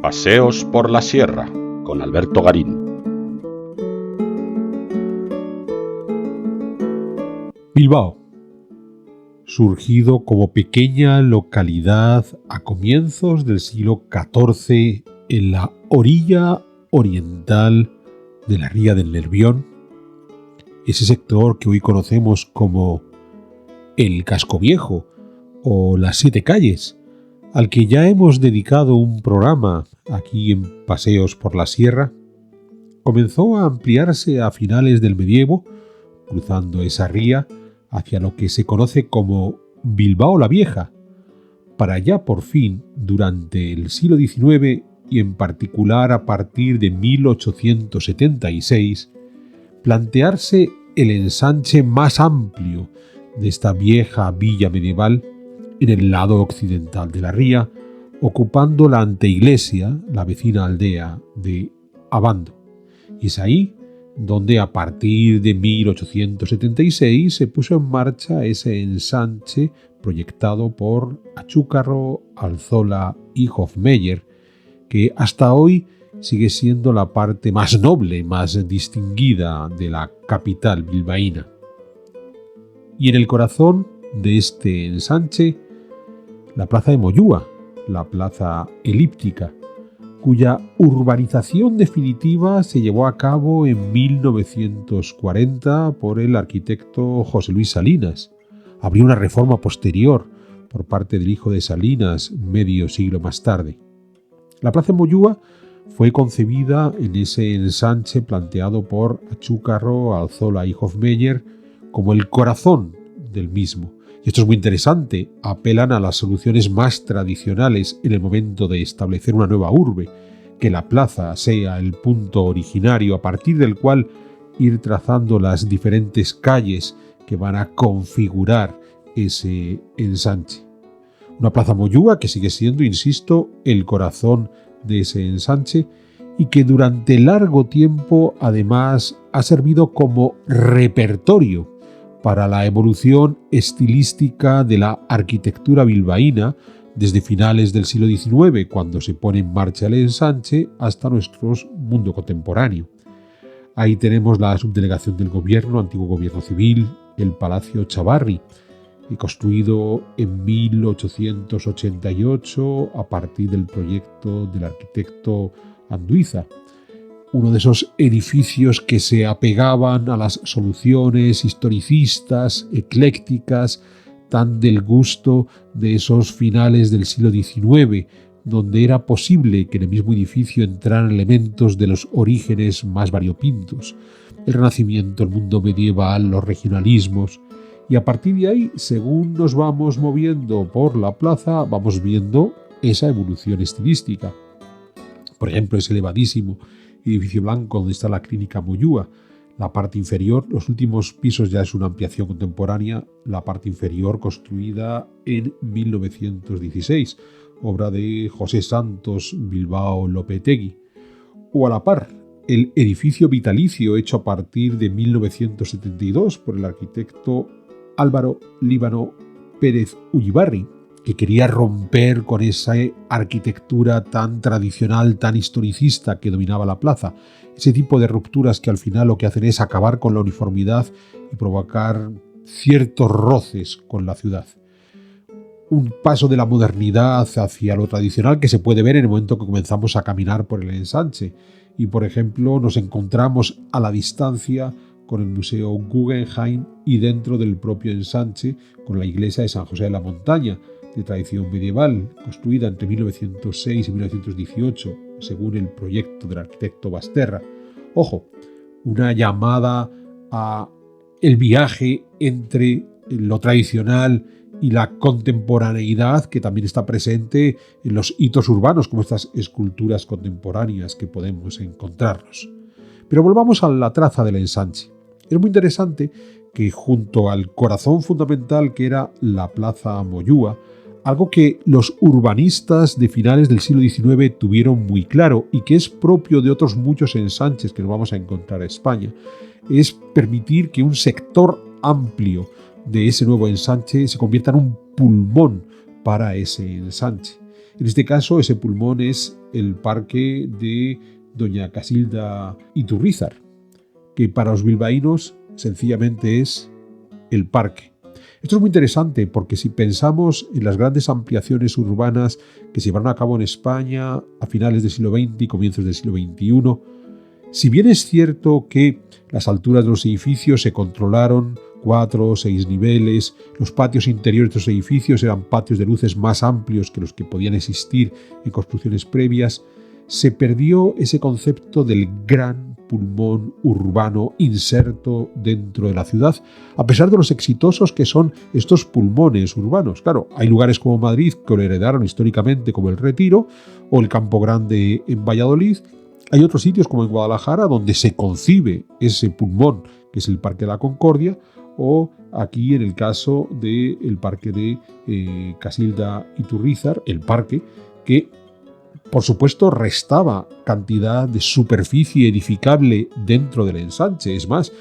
Paseos por la Sierra con Alberto Garín. Bilbao, surgido como pequeña localidad a comienzos del siglo XIV en la orilla oriental de la ría del Nervión, ese sector que hoy conocemos como el Casco Viejo o las Siete Calles, al que ya hemos dedicado un programa aquí en Paseos por la Sierra, comenzó a ampliarse a finales del medievo, cruzando esa ría hacia lo que se conoce como Bilbao la Vieja, para ya por fin, durante el siglo XIX y en particular a partir de 1876, plantearse el ensanche más amplio de esta vieja villa medieval en el lado occidental de la ría, ocupando la anteiglesia, la vecina aldea de Abando. Y es ahí donde a partir de 1876 se puso en marcha ese ensanche proyectado por Achúcarro, Alzola y Hofmeyer, que hasta hoy sigue siendo la parte más noble, más distinguida de la capital bilbaína. Y en el corazón de este ensanche, la plaza de Moyúa, la plaza elíptica, cuya urbanización definitiva se llevó a cabo en 1940 por el arquitecto José Luis Salinas. Habría una reforma posterior por parte del hijo de Salinas medio siglo más tarde. La plaza de Moyúa fue concebida en ese ensanche planteado por Achúcarro, Alzola y Hofmeyer como el corazón del mismo. Y esto es muy interesante, apelan a las soluciones más tradicionales en el momento de establecer una nueva urbe, que la plaza sea el punto originario a partir del cual ir trazando las diferentes calles que van a configurar ese ensanche. Una plaza Moyúa que sigue siendo, insisto, el corazón de ese ensanche y que durante largo tiempo además ha servido como repertorio para la evolución estilística de la arquitectura bilbaína desde finales del siglo XIX, cuando se pone en marcha el ensanche, hasta nuestro mundo contemporáneo. Ahí tenemos la subdelegación del gobierno, antiguo gobierno civil, el Palacio Chavarri, construido en 1888 a partir del proyecto del arquitecto Anduiza. Uno de esos edificios que se apegaban a las soluciones historicistas, eclécticas, tan del gusto de esos finales del siglo XIX, donde era posible que en el mismo edificio entraran elementos de los orígenes más variopintos, el Renacimiento, el mundo medieval, los regionalismos, y a partir de ahí, según nos vamos moviendo por la plaza, vamos viendo esa evolución estilística. Por ejemplo, ese elevadísimo edificio blanco donde está la clínica Moyúa. La parte inferior, los últimos pisos ya es una ampliación contemporánea, la parte inferior construida en 1916, obra de José Santos Bilbao Lopetegui. O a la par, el edificio vitalicio hecho a partir de 1972 por el arquitecto Álvaro Líbano Pérez Ullibarri, que quería romper con esa arquitectura tan tradicional, tan historicista que dominaba la plaza. Ese tipo de rupturas que al final lo que hacen es acabar con la uniformidad y provocar ciertos roces con la ciudad. Un paso de la modernidad hacia lo tradicional que se puede ver en el momento que comenzamos a caminar por el ensanche. Y, por ejemplo, nos encontramos a la distancia con el Museo Guggenheim y dentro del propio ensanche con la iglesia de San José de la Montaña, de tradición medieval, construida entre 1906 y 1918, según el proyecto del arquitecto Basterra. Ojo, una llamada a el viaje entre lo tradicional y la contemporaneidad que también está presente en los hitos urbanos, como estas esculturas contemporáneas que podemos encontrarnos. Pero volvamos a la traza del ensanche. Es muy interesante que junto al corazón fundamental que era la plaza Moyúa, algo que los urbanistas de finales del siglo XIX tuvieron muy claro y que es propio de otros muchos ensanches que nos vamos a encontrar en España, es permitir que un sector amplio de ese nuevo ensanche se convierta en un pulmón para ese ensanche. En este caso, ese pulmón es el parque de doña Casilda Iturrizar, que para los bilbaínos sencillamente es el parque. Esto es muy interesante porque si pensamos en las grandes ampliaciones urbanas que se llevaron a cabo en España a finales del siglo XX y comienzos del siglo XXI, si bien es cierto que las alturas de los edificios se controlaron 4 o 6 niveles, los patios interiores de estos edificios eran patios de luces más amplios que los que podían existir en construcciones previas, se perdió ese concepto del gran pulmón urbano inserto dentro de la ciudad, a pesar de los exitosos que son estos pulmones urbanos. Claro, hay lugares como Madrid que lo heredaron históricamente, como el Retiro o el Campo Grande en Valladolid. Hay otros sitios como en Guadalajara donde se concibe ese pulmón, que es el Parque de la Concordia, o aquí en el caso del parque de Casilda Iturrizar, el parque que por supuesto restaba cantidad de superficie edificable dentro del ensanche. Es más,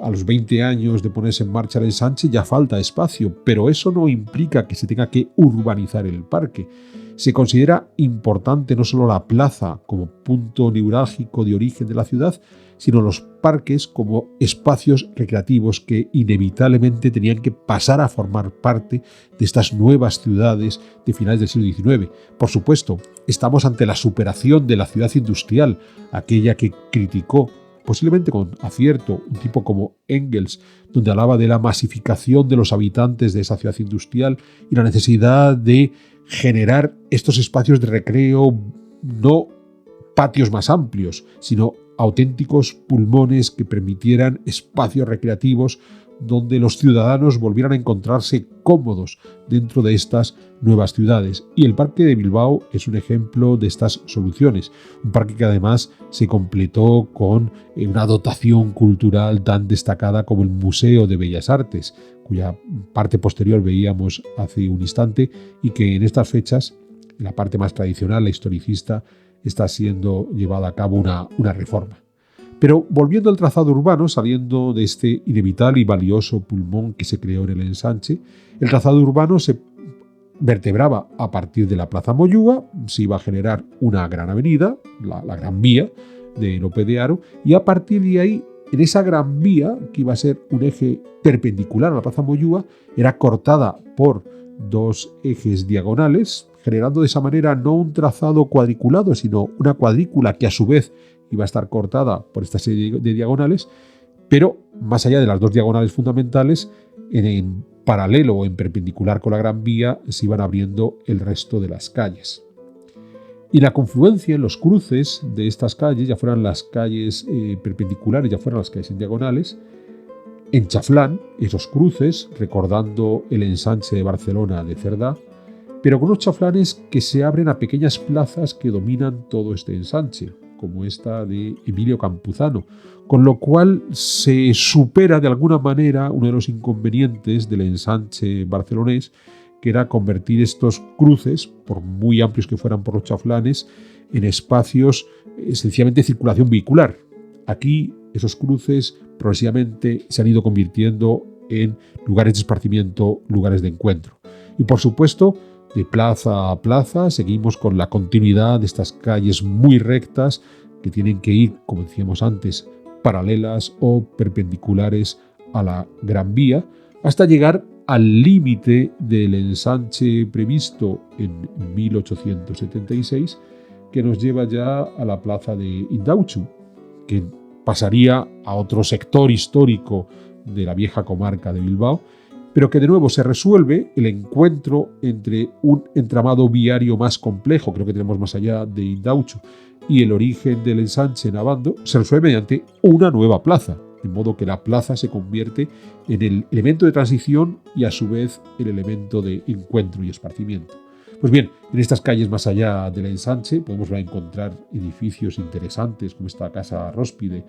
a los 20 años de ponerse en marcha el ensanche ya falta espacio, pero eso no implica que se tenga que urbanizar el parque. Se considera importante no solo la plaza como punto neurálgico de origen de la ciudad, sino los parques como espacios recreativos que inevitablemente tenían que pasar a formar parte de estas nuevas ciudades de finales del siglo XIX. Por supuesto, estamos ante la superación de la ciudad industrial, aquella que criticó, posiblemente con acierto, un tipo como Engels, donde hablaba de la masificación de los habitantes de esa ciudad industrial y la necesidad de generar estos espacios de recreo, no patios más amplios, sino auténticos pulmones que permitieran espacios recreativos donde los ciudadanos volvieran a encontrarse cómodos dentro de estas nuevas ciudades. Y el Parque de Bilbao es un ejemplo de estas soluciones. Un parque que además se completó con una dotación cultural tan destacada como el Museo de Bellas Artes, cuya parte posterior veíamos hace un instante y que en estas fechas, en la parte más tradicional, la historicista, está siendo llevada a cabo una reforma. Pero volviendo al trazado urbano, saliendo de este inevitable y valioso pulmón que se creó en el ensanche, el trazado urbano se vertebraba a partir de la Plaza Moyúa, se iba a generar una gran avenida, la Gran Vía de Lope de Haro, y a partir de ahí, en esa Gran Vía, que iba a ser un eje perpendicular a la Plaza Moyúa, era cortada por 2 ejes diagonales, generando de esa manera no un trazado cuadriculado, sino una cuadrícula que a su vez iba a estar cortada por esta serie de diagonales, pero más allá de las 2 diagonales fundamentales, en paralelo o en perpendicular con la Gran Vía, se iban abriendo el resto de las calles. Y la confluencia en los cruces de estas calles, ya fueran las calles perpendiculares, ya fueran las calles en diagonales, en Chaflán, esos cruces, recordando el ensanche de Barcelona de Cerdá, pero con unos chaflanes que se abren a pequeñas plazas que dominan todo este ensanche, como esta de Emilio Campuzano, con lo cual se supera de alguna manera uno de los inconvenientes del ensanche barcelonés, que era convertir estos cruces, por muy amplios que fueran por los chaflanes, en espacios sencillamente de circulación vehicular. Aquí esos cruces progresivamente se han ido convirtiendo en lugares de esparcimiento, lugares de encuentro. Y por supuesto, de plaza a plaza seguimos con la continuidad de estas calles muy rectas que tienen que ir, como decíamos antes, paralelas o perpendiculares a la Gran Vía, hasta llegar al límite del ensanche previsto en 1876, que nos lleva ya a la plaza de Indautxu, que pasaría a otro sector histórico de la vieja comarca de Bilbao, pero que de nuevo se resuelve el encuentro entre un entramado viario más complejo, creo que tenemos más allá de Indautxu, y el origen del ensanche en Abando, se resuelve mediante una nueva plaza, de modo que la plaza se convierte en el elemento de transición y a su vez el elemento de encuentro y esparcimiento. Pues bien, en estas calles más allá del ensanche podemos encontrar edificios interesantes como esta Casa Róspide,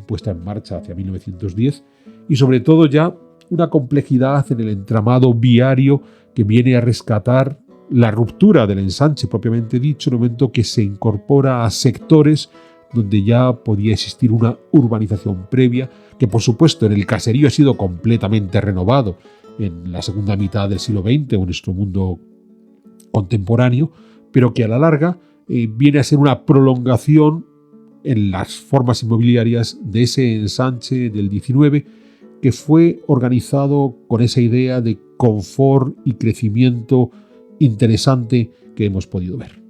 puesta en marcha hacia 1910, y sobre todo ya una complejidad en el entramado viario que viene a rescatar la ruptura del ensanche propiamente dicho, en el momento que se incorpora a sectores donde ya podía existir una urbanización previa, que por supuesto en el caserío ha sido completamente renovado en la segunda mitad del siglo XX o en nuestro mundo contemporáneo, pero que a la larga viene a ser una prolongación en las formas inmobiliarias de ese ensanche del 19 que fue organizado con esa idea de confort y crecimiento interesante que hemos podido ver.